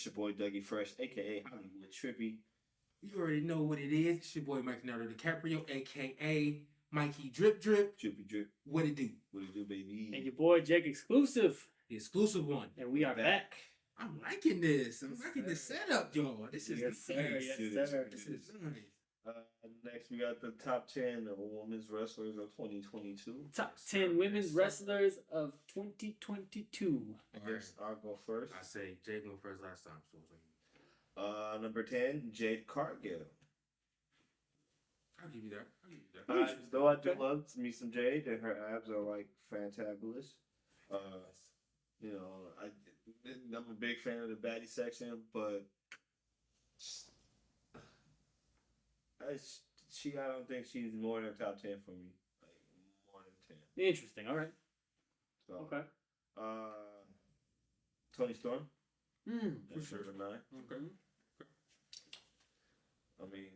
It's your boy Dougie Fresh, aka Hollywood Trippy. You already know what it is. It's your boy Mike Leonardo DiCaprio, aka Mikey Drip Drip. Drippy Drip. What it do? What it do, baby? And your boy Jake Exclusive. The exclusive one. And we are back. I'm liking this. I'm liking this setup, y'all. This is Yes, sir. nice. Yes, sir. This is nice. Next, we got the top 10 of women's wrestlers of 2022. Top 10 women's wrestlers of 2022. I guess I'll go first. I say Jay went first last time. So Number 10, Jade Cargill. I'll give you that. Though I do love me some Jade, and her abs are like fantabulous. You know, I'm a big fan of the baddie section, but I don't think she's more than top 10 for me. Like more than 10. Interesting. All right. So, Okay. Tony Storm. For sure. Number 9. Okay. I mean,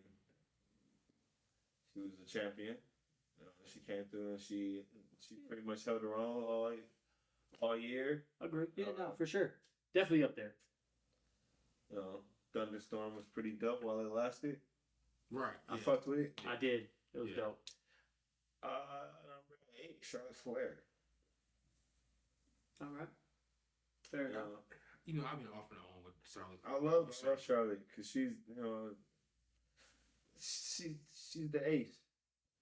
she was a champion. You know, she came through and she pretty much held her own all year. Agree. Yeah, no, for sure. Definitely up there. You know, Thunderstorm was pretty dope while it lasted. Right. I fucked with it. I did. It was dope. Number 8, Charlotte Flair. All right. Fair enough. You know, I've been off and on with Charlotte. I love Charlotte because she's, you know, she's the ace.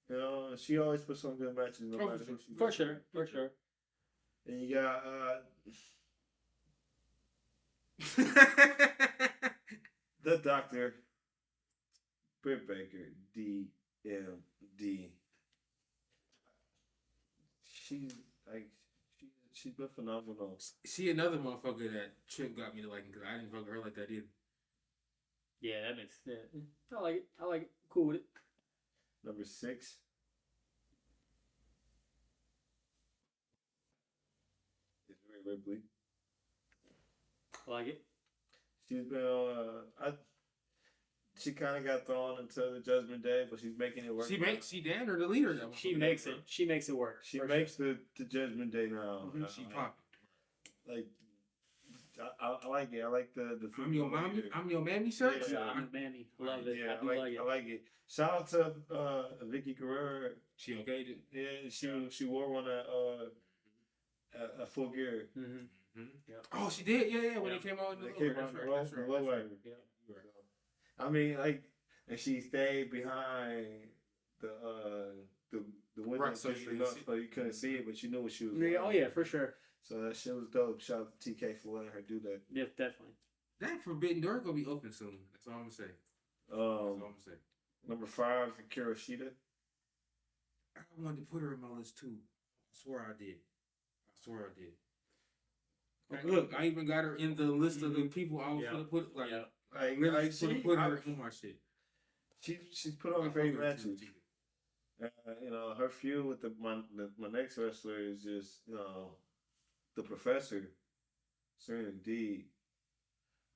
You know, she always puts on good matches no matter who she For sure. And you got the Doctor, Britt Baker, DMD. She's been phenomenal. She another motherfucker that Trip got me to like because I didn't fuck her like that either. Yeah, that makes sense. I like it. Cool with it. Number 6. Is Rhea Ripley. I like it. She's been she kind of got thrown into the Judgment Day, but she's making it work. She damn her the leader. She makes it. She makes it work. She makes the Judgment Day now. Mm-hmm. She popping. Like I like it. I like the I'm your mommy. I'm your mammy shirt. Yeah, I'm a mammy. Love it. Yeah, I like it. Shout out to Vicky Guerrero. She okayed it. Yeah, she wore one at Full Gear. Mm-hmm. Yeah. Oh, she did. Yeah. When it came out, they came out the low wagon. Yeah. I mean, like, and she stayed behind the window Right, so you couldn't see it, but you knew what she was Yeah, wearing. oh yeah, for sure. So that shit was dope. Shout out to TK for letting her do that. Yeah, definitely. That Forbidden Door gonna be open soon. That's all I'm gonna say. That's all I'm gonna say. Number 5, Akira Shida. I wanted to put her in my list too. I swear I did. Like, look, I even got her in the list of the people I was gonna put. Like, I really put her in my shit. She's put on great matches. You know, her feud with my next wrestler is just, you know, the Professor, Serena D.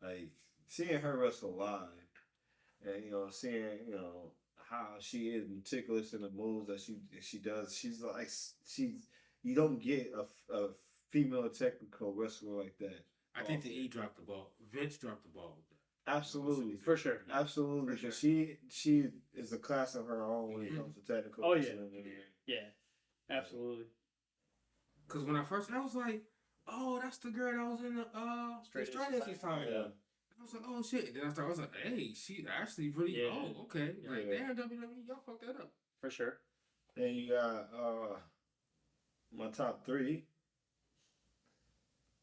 Like, seeing her wrestle live and, you know, seeing, you know, how she is meticulous in the moves that she does. She's like, you don't get a female technical wrestler like that. I think the E dropped the ball. Vince dropped the ball with that. Absolutely. For sure. Absolutely. Because she is a class of her own when it comes to technical. Oh, yeah. Yeah. Absolutely. Because when I was like, oh, that's the girl that was in the Straight Edge time. Yeah. I was like, oh shit. And then I was like, hey, she actually really, oh, okay. Like, damn, WWE, y'all fucked that up. For sure. Then you got my top 3.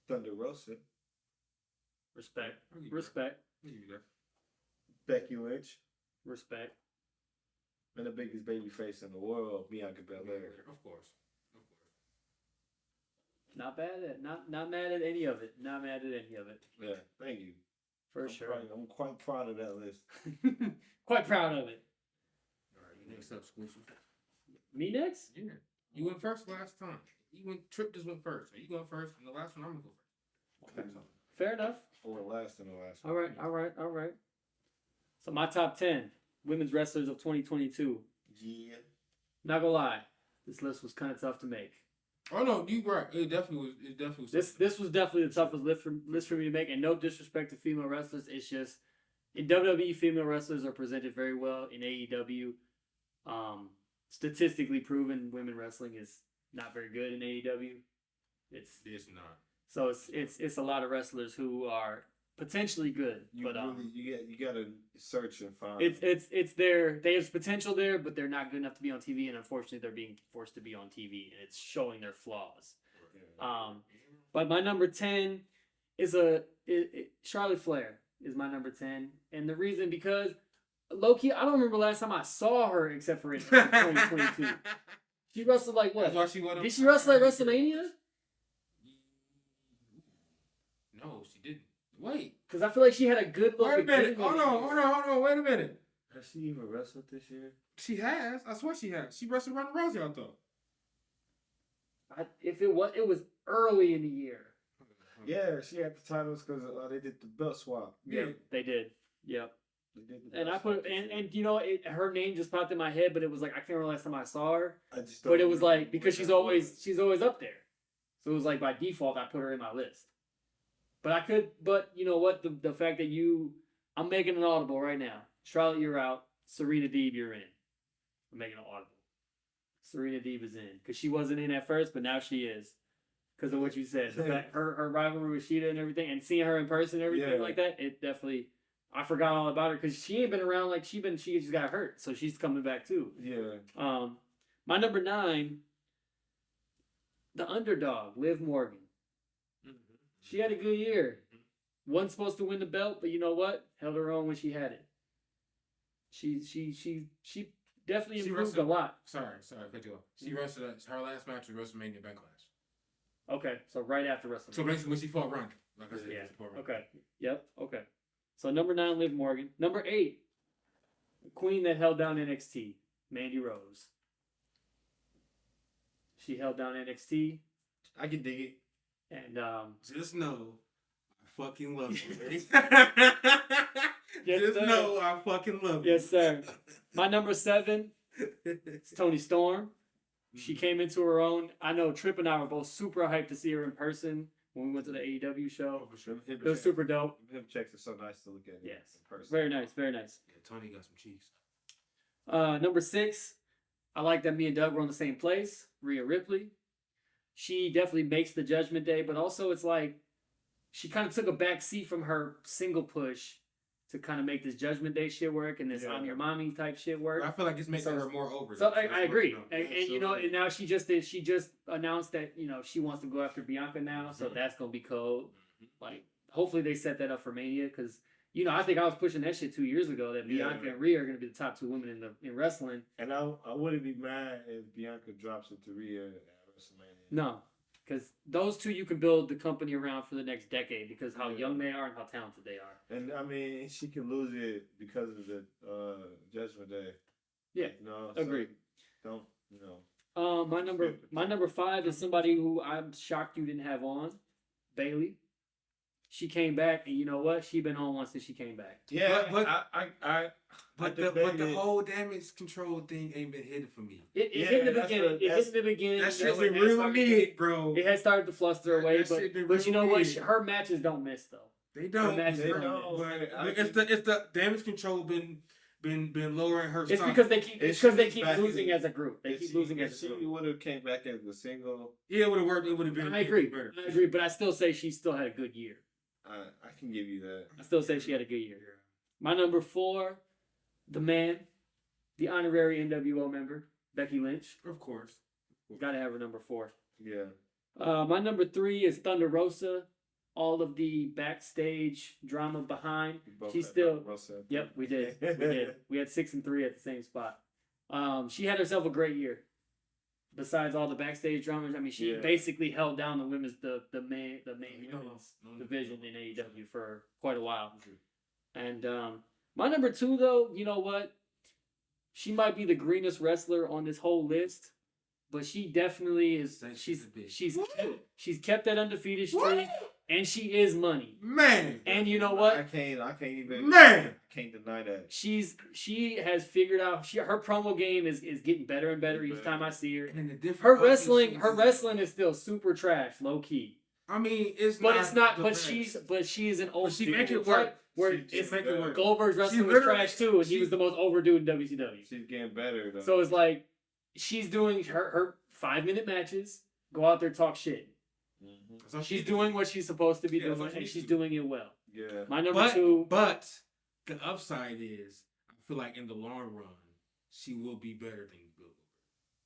Thunder Rosa. Respect. Becky Lynch. Respect. And the biggest baby face in the world, Bianca Belair. Of course. Not bad not mad at any of it. Yeah, thank you. For sure. I'm quite proud of that list. Quite proud of it. All right, next up, Exclusive. Me next? Yeah. You went first last time. Trip just went first. So you going first, and the last one I'm gonna go first. Okay. Fair enough. Or last and the last one. All right. So my top 10 women's wrestlers of 2022. Yeah. Not gonna lie, this list was kind of tough to make. Oh no, you right. It definitely was. It definitely was. This was definitely the toughest list for me to make, and no disrespect to female wrestlers. It's just in WWE, female wrestlers are presented very well. In AEW, statistically proven, women wrestling is not very good in AEW. It's not. So it's a lot of wrestlers who are potentially good, but you gotta search and find. It's there. There's potential there, but they're not good enough to be on TV, and unfortunately, they're being forced to be on TV, and it's showing their flaws. But my number 10 is Charlotte Flair is my number 10, and the reason because low key, I don't remember last time I saw her except for in 2022. She wrestled like what? Did she wrestle at WrestleMania? No, she didn't. Wait, because I feel like she had a good look. Wait a minute. Hold on. Wait a minute. Has she even wrestled this year? She has. I swear she has. She wrestled Ronda Rousey, I thought. If it was early in the year. Yeah, she had the titles because they did the belt swap. Yeah, they did. Yep. They did and I put and you know her name just popped in my head, but it was like I can't remember last time I saw her. But it was like because she's always up there, so it was like by default I put her in my list. But you know what? The fact that I'm making an audible right now. Charlotte, you're out. Serena Deeb, you're in. I'm making an audible. Serena Deeb is in because she wasn't in at first, but now she is because of what you said. The fact, her rivalry with Sheeta and everything, and seeing her in person and everything like that, it definitely. I forgot all about her because she ain't been around like she just got hurt, so she's coming back too. Yeah. My number 9, the underdog, Liv Morgan. She had a good year. Wasn't supposed to win the belt, but you know what? Held her own when she had it. She definitely improved a lot. Sorry, cut you off. She wrestled her last match was WrestleMania Backlash. Okay, so right after WrestleMania. So basically when she fought Ronda. Like I said, yeah. Okay. Yep. Okay. So number 9, Liv Morgan. Number 8, the queen that held down NXT, Mandy Rose. She held down NXT. I can dig it. And just know I fucking love you. Yes, just sir. know I fucking love you. Yes, sir. My number 7 is Toni Storm. She came into her own. I know Tripp and I were both super hyped to see her in person when we went to the AEW show. For sure. It was super dope. Him checks are so nice to look at. Yes. In person. Very nice. Very nice. Yeah, Tony got some cheeks. Number 6, I like that me and Doug were on the same place. Rhea Ripley. She definitely makes the Judgment Day, but also it's like she kind of took a back seat from her single push to kind of make this Judgment Day shit work and this I'm Your Mommy type shit work. I feel like it's making her more over. So I agree. And you know, and now she just announced that, you know, she wants to go after Bianca now, so that's going to be cold. Like, hopefully they set that up for Mania because, you know, I think I was pushing that shit 2 years ago that Bianca and Rhea are going to be the top 2 women in wrestling. And I wouldn't be mad if Bianca drops it to Rhea at WrestleMania. No, because those 2 you can build the company around for the next decade because how young they are and how talented they are. And I mean, she can lose it because of the Judgment Day. Yeah, you know, agreed. So don't you know? My number 5 is somebody who I'm shocked you didn't have on, Bayley. She came back, and you know what? She been on once since she came back. Yeah, but the whole damage control thing ain't been hitting for me. It hit in the beginning. It hit in the beginning. That shit's been real mid, bro. It had started to fluster away, but you know what? Her matches don't miss though. They don't. But it's the damage control been lowering her. It's because they keep losing as a group. They keep losing as a group. She would have came back as a single. Yeah, it would have worked. It would have been. I agree, but I still say she still had a good year. I can give you that. I still say she had a good year. My number 4, the man, the honorary NWO member, Becky Lynch. Of course. Gotta have her number 4. Yeah. Uh, My number 3 is Thunder Rosa. All of the backstage drama behind. She's still. Yep, we did. We did. We had 6 and 3 at the same spot. She had herself a great year. Besides all the backstage dramas, I mean, she basically held down the women's the main women's division in AEW for quite a while. And my number 2, though, you know what? She might be the greenest wrestler on this whole list, but she definitely is. She's kept that undefeated streak. And she is money. Man. And you know what? I can't even. Man. I can't deny that. She has figured out. Her promo game is getting better and better each time I see her. And the Her wrestling is still super trash, low key. I mean, it's not. But she's an old. She make it work. It's make it work. Goldberg's wrestling was trash too, and he was the most overdue in WCW. She's getting better though. So it's like she's doing her 5-minute matches. Go out there, talk shit. Mm-hmm. So she's doing what she's supposed to be doing, and she's doing it well. Yeah. My number 2. But the upside is, I feel like in the long run, she will be better than Goldberg.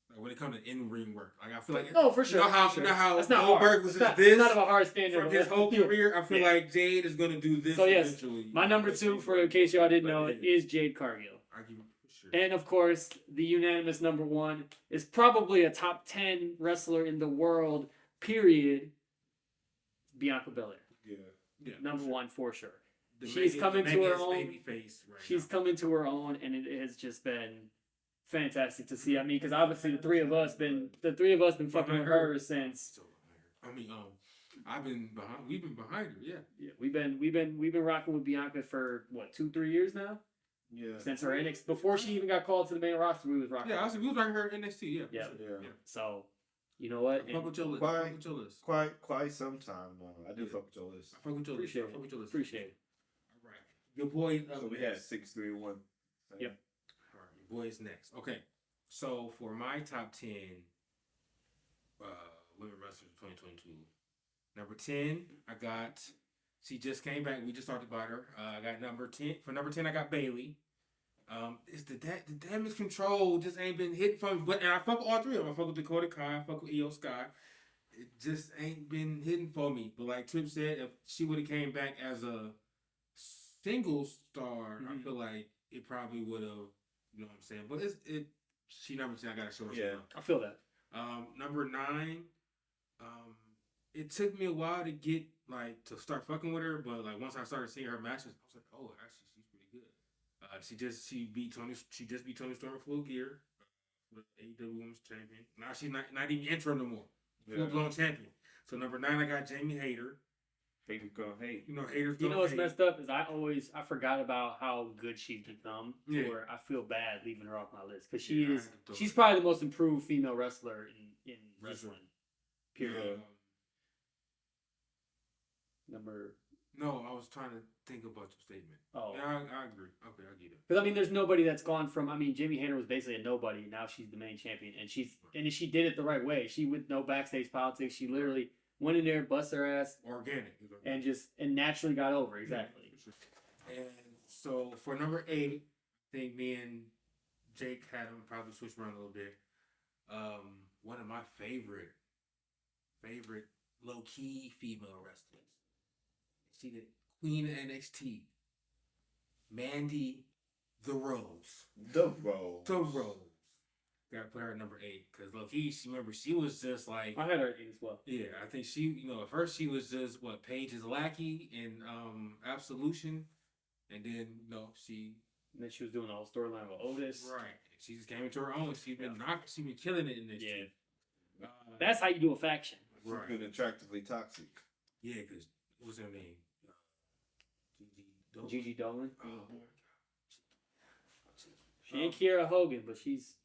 Like when it comes to in-ring work, like I feel like for sure. You know how that's not Goldberg hard. was It's this not of a hard standard from his whole career. I feel like Jade is going to do this. So yes, eventually. my number 2, for in case y'all didn't know, is Jade Cargill. Sure. And of course, the unanimous number 1 is probably a top 10 wrestler in the world. Period. Bianca Belair. Yeah. Number 1 for sure. She's coming to her own. She's coming to her own, and it has just been fantastic to see. I mean, because obviously the three of us been fucking with her since. I mean, we've been behind her. Yeah. We've been rocking with Bianca for what 2-3 years now. Yeah. Since her NXT, before she even got called to the main roster, we was rocking. Yeah, we was rocking her NXT. Yeah. So, you know what? Fuck with your list. Quite some time now. I do fuck with your list. I fuck with your list. Appreciate it. All right. Your boy. So we had 6, 3, 1. Yep. All right. Your boy is next. Okay. So for my top 10 women wrestlers of 2022, number 10, I got. She just came back. We just talked about her. I got number 10. For number 10, I got Bayley. It's the damage control just ain't been hitting for me. And I fuck with all 3 of them. I fuck with Dakota Kai. I fuck with Io Sky. It just ain't been hitting for me. But like Trip said, if she would have came back as a single star, I feel like it probably would have. You know what I'm saying? But she number 10. I gotta show her. Yeah, I feel that. Number 9. It took me a while to get to start fucking with her, but like once I started seeing her matches, I was like, oh, actually, she's pretty good. She beat Tony Storm Full Gear, the AEW Women's Champion. Now she's not even interim no more, full blown champion. So number 9, I got Jamie Hayter. Haters gonna hate. Haters. You know what's messed up is I forgot about how good she's become. Where I feel bad leaving her off my list because she's probably the most improved female wrestler in wrestling. Period. No, I was trying to think about your statement. Oh. Yeah, I agree. Okay, I get it. Because, I mean, there's nobody that's gone from... I mean, Jamie Hayter was basically a nobody. Now she's the main champion. And she did it the right way. She, with no backstage politics, she literally went in there, bust her ass. Organic. And naturally got over. Exactly. Yeah, and so, for number 8, I think me and Jake had them probably switch around a little bit. One of my favorite low-key female wrestlers. She the Queen of NXT, Mandy the Rose. The Rose. Gotta put her at number 8 because low-key, she was just like. I had her at 8 as well. Yeah, I think she, at first she was just Paige's lackey in Absolution, and then she. And then she was doing the whole storyline with Otis. Right, she just came into her own. She's been killing it in this. Yeah, that's how you do a faction. Right. She's been attractively toxic. Yeah, because what's her name? Gigi Dolan. Oh my God. She ain't Kiera Hogan, but she's.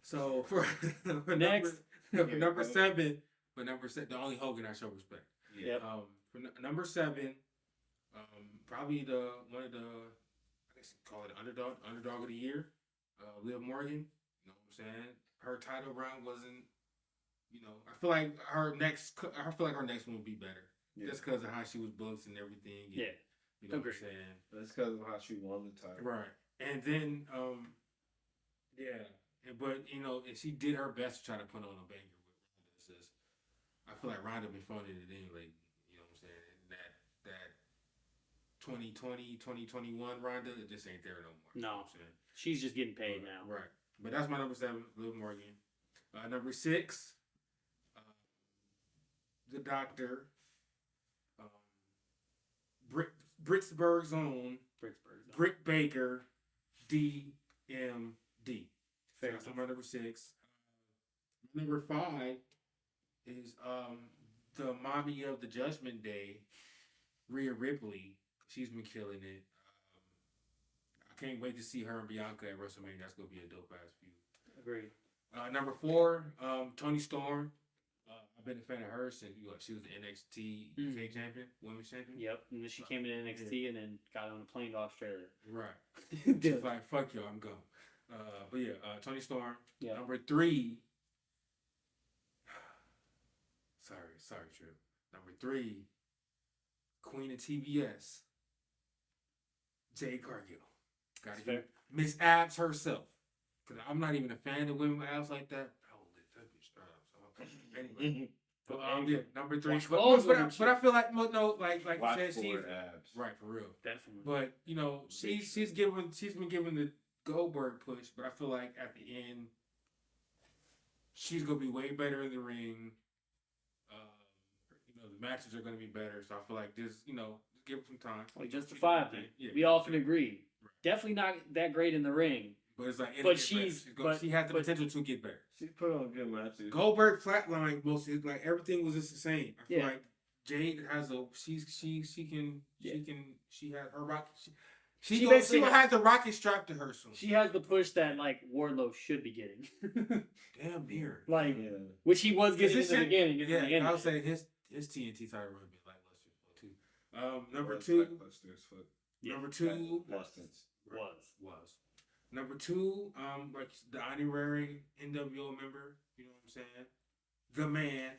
So for next number 7, the only Hogan I show respect. Yeah. For number 7, probably one of the I guess you call it underdog of the year, Liv Morgan. You know what I'm saying? Her title run wasn't. I feel like her next one would be better. Yeah. Just because of how she was booked and everything. And, yeah. You know what I'm saying? That's because of how she won the title. Right. And then, but, and she did her best to try to put on a banger with Ronda. It's just, I feel like Ronda been phoning it in lately. You know what I'm saying? That 2020, 2021 Ronda, it just ain't there no more. No. You know what I'm saying? She's just getting paid now. Right. But that's my number 7, Liv Morgan. Number 6, the Doctor. Britsburg's own Britt Baker, DMD. Fair. So that's my number 6. Number 5, is the mommy of the Judgment Day, Rhea Ripley. She's been killing it. I can't wait to see her and Bianca at WrestleMania. That's gonna be a dope ass feud. Agreed. Number 4, Toni Storm. I've been a fan of her since she was the NXT UK champion, women's champion. Yep. And then she came in NXT and then got on a plane to Australia. Right. She's like, fuck y'all, I'm gone. But yeah, Toni Storm. Yeah. Number 3. Sorry, Trip. Number 3, Queen of TBS, Jade Cargill. Gotta get Miss Abs herself. Cause I'm not even a fan of women with abs like that. I will let that bitch anyway. But yeah, number 3. But I feel like like you said, she's abs. Right, for real. Definitely. But she's been given the Goldberg push, but I feel like at the end she's gonna be way better in the ring. The matches are gonna be better, so I feel like just give her some time. Like justifiably, we all can agree. Right. Definitely not that great in the ring. But it's like, she has the potential to get better. She put on good matches. Goldberg flatlined mostly, like everything was just the same. I feel like Jade has she has her rocket. She will have the rocket strapped to her soon. She has the push that like Wardlow should be getting. Damn near. Like which he was getting in the beginning. Yeah, I would say his TNT title run been lackluster too. Number 2. Number 2 was. Number 2, like the honorary NWO member, you know what I'm saying? The man,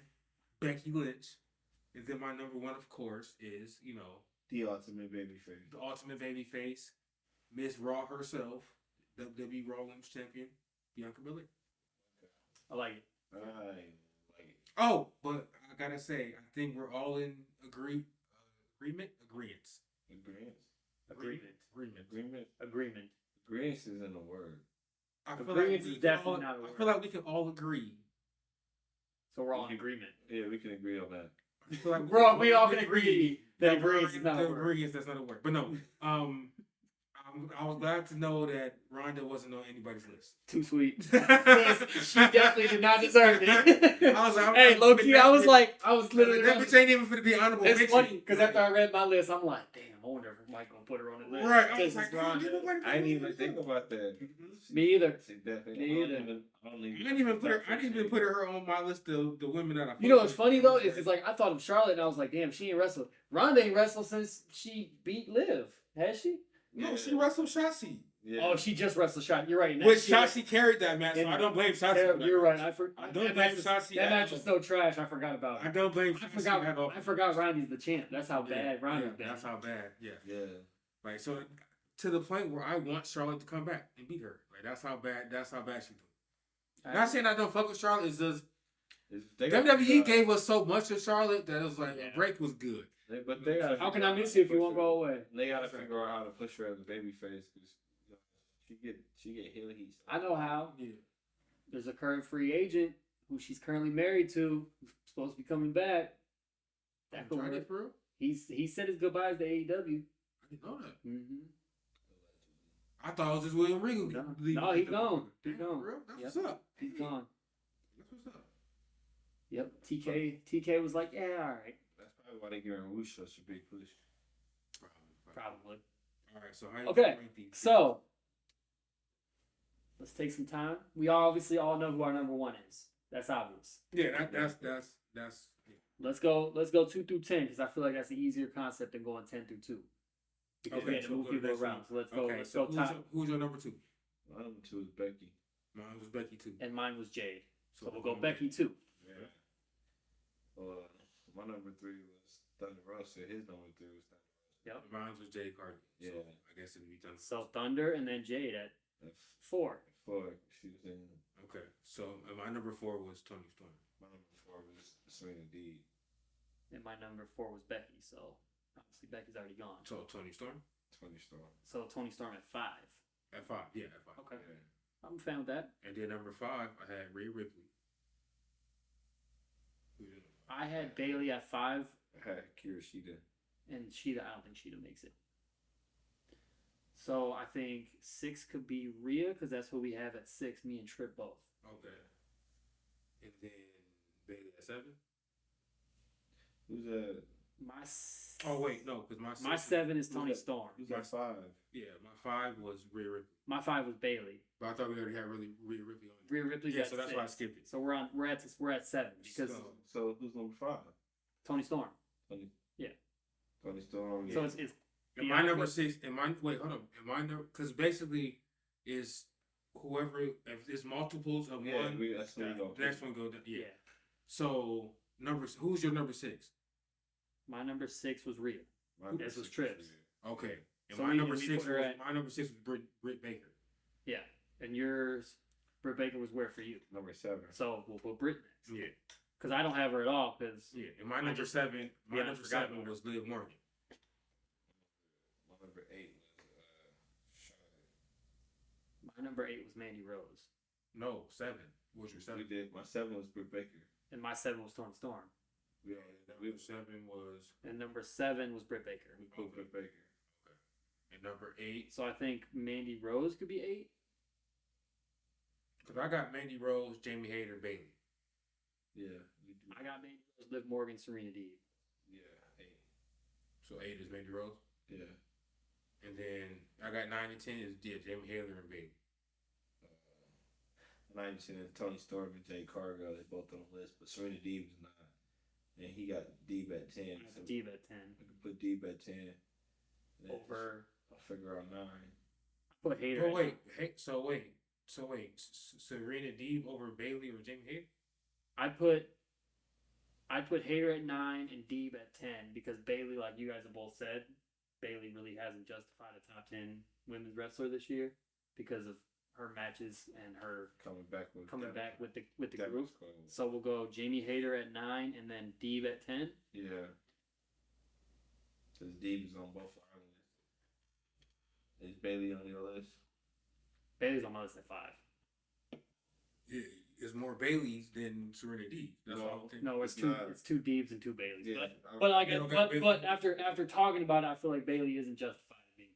Becky Lynch. And then my number 1, of course, is, the ultimate babyface. The ultimate babyface, Miss Raw herself, WWE Raw Women's Champion, Bianca Belair. I like it. Oh, but I gotta say, I think we're all in agreement. Agreement isn't a word. I feel like we can all agree. So we're all in agreement. Yeah, we can agree on that. I feel like we all can agree that agreement is not a word. That's not a word. But no, I was glad to know that Ronda wasn't on anybody's list. Too sweet. She definitely did not deserve it. Hey, low key, I was literally. That bitch ain't even for to be honorable. It's funny because after I read my list, I'm like, damn, I wonder if Mike gonna put her on the list. Right. I was like, I didn't even think about that. Me either. Me either. I didn't even put her on my list of the women that I. You know what's funny though is it's like I thought of Charlotte and I was like, damn, she ain't wrestled. Ronda ain't wrestled since she beat Liv, has she? No, she wrestled Shotzi. Yeah. Oh, she just wrestled Shotzi. You're right. Which Shotzi carried that match, so I don't blame Shotzi. You're right. I don't blame Shotzi. That match was so trash. I forgot about it. I don't blame Shotzi. I forgot Ronda's the champ. That's how bad Ronda's been. That's how bad. Yeah. Right. So to the point where I want Charlotte to come back and beat her. Like that's how bad she's doing. Not saying I don't fuck with Charlotte. It's just WWE gave us so much of Charlotte that it was like a break was good. But how can I miss you if you won't go away? They gotta figure out how to push her as a babyface because she get heel heat. I know how. Yeah. There's a current free agent who she's currently married to, who's supposed to be coming back. That could work. For real? He said his goodbyes to AEW. I didn't know that. Mm-hmm. I thought it was just William Regal. No, he's gone. He's gone. For real? That's what's up. He's gone. That's what's up. Yep. TK was like, yeah, all right. That's probably why they giving Rush such a big push. Probably. All right. So so let's take some time. We obviously all know who our number 1 is. That's obvious. Yeah. That's. Yeah. Let's go 2 through 10 because I feel like that's an easier concept than going 10 through 2. Because we had to move people around. So let's go. Who's your number 2? My number 2 is Becky. Mine was Becky too. And mine was Jade. So we'll go Becky too. Yeah. My number 3 was Thunder Rosa. His number 3 was Thunder Rosa. Yep. Mine was Jade Cargill. Yeah. So I guess it'd be Thunder. So Thunder and then Jade at 4. 4. She was in. Okay. So my number 4 was Toni Storm. My number 4 was Serena Deeb. And my number 4 was Becky. So obviously Becky's already gone. So Toni Storm. So Toni Storm at 5. At 5. Yeah. At 5. Okay. Yeah. I'm a fan with that. And then number 5, I had Rhea Ripley. I had Bailey at 5. I had Kira Shida. And Shida, I don't think Shida makes it. So I think 6 could be Rhea because that's who we have at 6. Me and Tripp both. Okay. And then Bailey at 7. Who's that? Oh wait, no, because my 7 is Tony Storm. Who's my 5? Yeah, my 5 was Rhea Ripley. My 5 was Bailey. But I thought we already had Rhea Ripley on. Rhea Ripley's Yeah, at so that's 6. why I skipped it. So we're at 7 because So who's number 5? Tony Storm. Tony. Yeah. Tony Storm. So Yeah. it's And my number 6, and my wait, hold on. And my number, because basically is whoever, if it's multiples of one, that's when the next one go down. Yeah. yeah. So who's your number 6? My number 6 was Rhea. This was Trips. Okay. And So my we number 6 put her was at- my number 6 was Britt Baker. Yeah. And yours, Britt Baker was where for you? Number 7. So we'll put Britt next. Yeah. Because I don't have her at all. Because Yeah. And my I number just- 7, my yeah, I number forgot 7 about her. was Liv Morgan. My number 8 was Charlotte. my number 8 was Mandy Rose. No, 7. What was your 7? We did. My 7 was Britt Baker. And my 7 was Tony Storm. Yeah, number 7 was. And number 7 was Britt Baker. We put Britt Baker. And number 8. So I think Mandy Rose could be 8. Because I got Mandy Rose, Jamie Hayter, Bailey. Yeah. We do. I got Mandy Rose, Liv Morgan, Serena Deeb. Yeah. 8. So 8 is Mandy Rose. Yeah. And then I got 9 and 10 is Jamie Hayter and Bailey. 19 and Tony Storm and Jay Cargill. They both on the list, but Serena Deeb is 9. And he got Deeb at 10. I So have Deeb at 10. we can put Deeb at 10. And then Over. I'll figure out 9. I put Hayter. Oh at wait, 9. so wait, Serena Deeb over Bailey or Jamie Hayter? I put Hayter at 9 and Deeb at 10 because Bailey, like you guys have both said, Bailey really hasn't justified a top 10 women's wrestler this year because of her matches and her coming back with the that group. was cool. So we'll go Jamie Hayter at 9 and then Deeb at 10. Yeah. Because Deeb is on both our lists. Is Bailey on your list? Bailey's on my list at 5. Yeah, it's more Bailey's than Serena Deeb. That's all I'm thinking. No, it's It's two not. Deebs and 2 Baileys. Yeah. But after talking about it, I feel like Bailey isn't justified in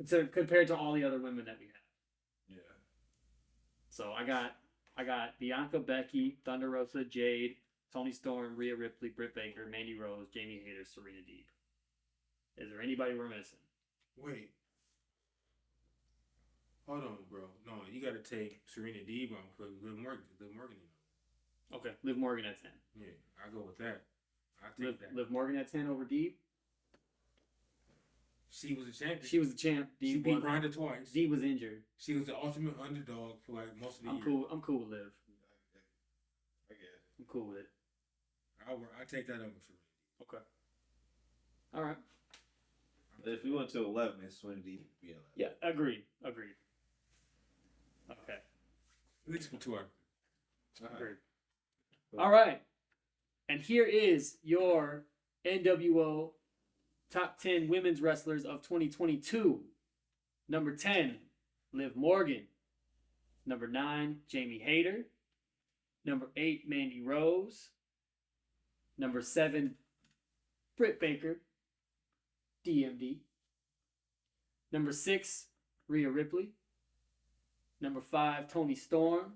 being compared to all the other women that we have. Yeah. So I got Bianca, Becky, Thunder Rosa, Jade, Tony Storm, Rhea Ripley, Britt Baker, Mandy Rose, Jamie Hayter, Serena Deeb. Is there anybody we're missing? Wait. Hold on, bro. No, you got to take Serena Deeb on for Liv Morgan. Okay, Liv Morgan at 10. Yeah, I go with that. I take that. Liv Morgan at 10 over Deeb. She was a champion. She was the champ. She Deeb beat won. Ronda twice. Deeb was injured. She was the ultimate underdog for like most of the year. I'm cool with Liv. I guess. I'm cool with it. I take that over Serena. Okay. All right. If we went to 11, it's Serena Deeb would be 11. Yeah, agreed. Okay. At least for 2 hours. Agreed. All right. And here is your NWO Top 10 Women's Wrestlers of 2022. Number 10, Liv Morgan. Number 9, Jamie Hayter. Number 8, Mandy Rose. Number 7, Britt Baker. DMD. Number 6, Rhea Ripley. Number 5, Tony Storm.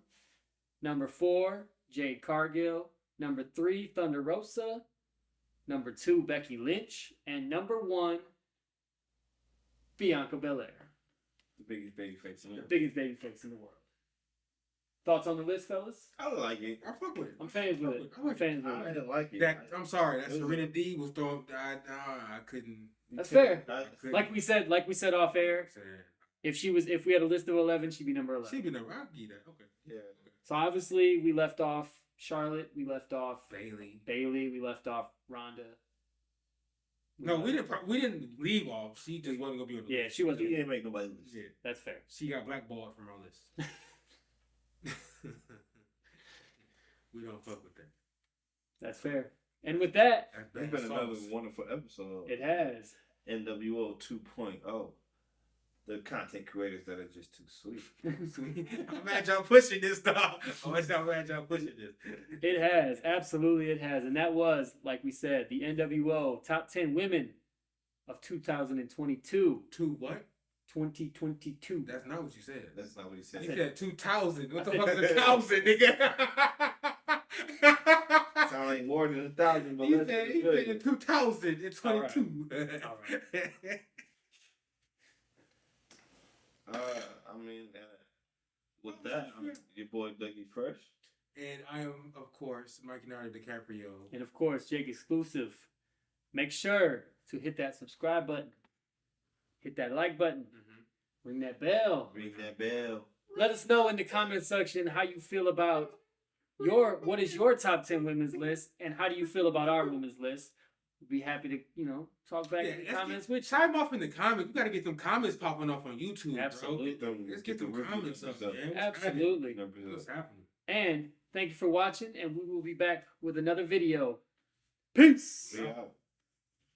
Number 4, Jade Cargill. Number 3, Thunder Rosa. Number 2, Becky Lynch. And number 1, Bianca Belair. The biggest baby face in the The world. biggest babyface in the world. Thoughts on the list, fellas? I don't like it. I fuck with it. I'm fans with it. I'm fans with I it. didn't like it. I'm sorry. That It was- Serena Deeb was throwing. I couldn't. That's fair. I- Like we said off air, if we had a list of 11, she'd be number 11. She'd be number. I'll give you that. Okay. Yeah. So obviously we left off Charlotte, we left off Bailey. Bailey, we left off Ronda. No, we didn't. We didn't leave off. She just wasn't gonna be on the Yeah, list. she He wasn't. didn't make nobody list. Yeah, That's fair. she got blackballed from our list. We don't fuck with that. That's fair. And with that, That's It's bad been another sauce. wonderful episode. it has. NWO 2.0. The content creators that are just too sweet. I'm mad y'all pushing this stuff. I'm mad y'all pushing this. It has. Absolutely it has. And that was, like we said, the NWO Top 10 Women of 2022. Two what? 2022. That's not what you said. That's not what he said. You said 2000. What I the said- fuck is 1,000, nigga? like more than 1,000, but He let's said be he good. said in 2022. All right. I mean, with that, I'm your boy Dougie Fresh. And I am, of course, Mike Leonardo DiCaprio. And of course, Jake Exclusive. Make sure to hit that subscribe button, hit that like button, ring that bell. Ring that bell. Let us know in the comment section how you feel about what is your top 10 women's list, and how do you feel about our women's list. We'd be happy to talk back in the comments with you. Chime off in the comments. We got to get them comments popping off on YouTube, Absolutely. bro. Let's get them comments up, man. Absolutely. What's happening? And thank you for watching, and we will be back with another video. Peace. We out.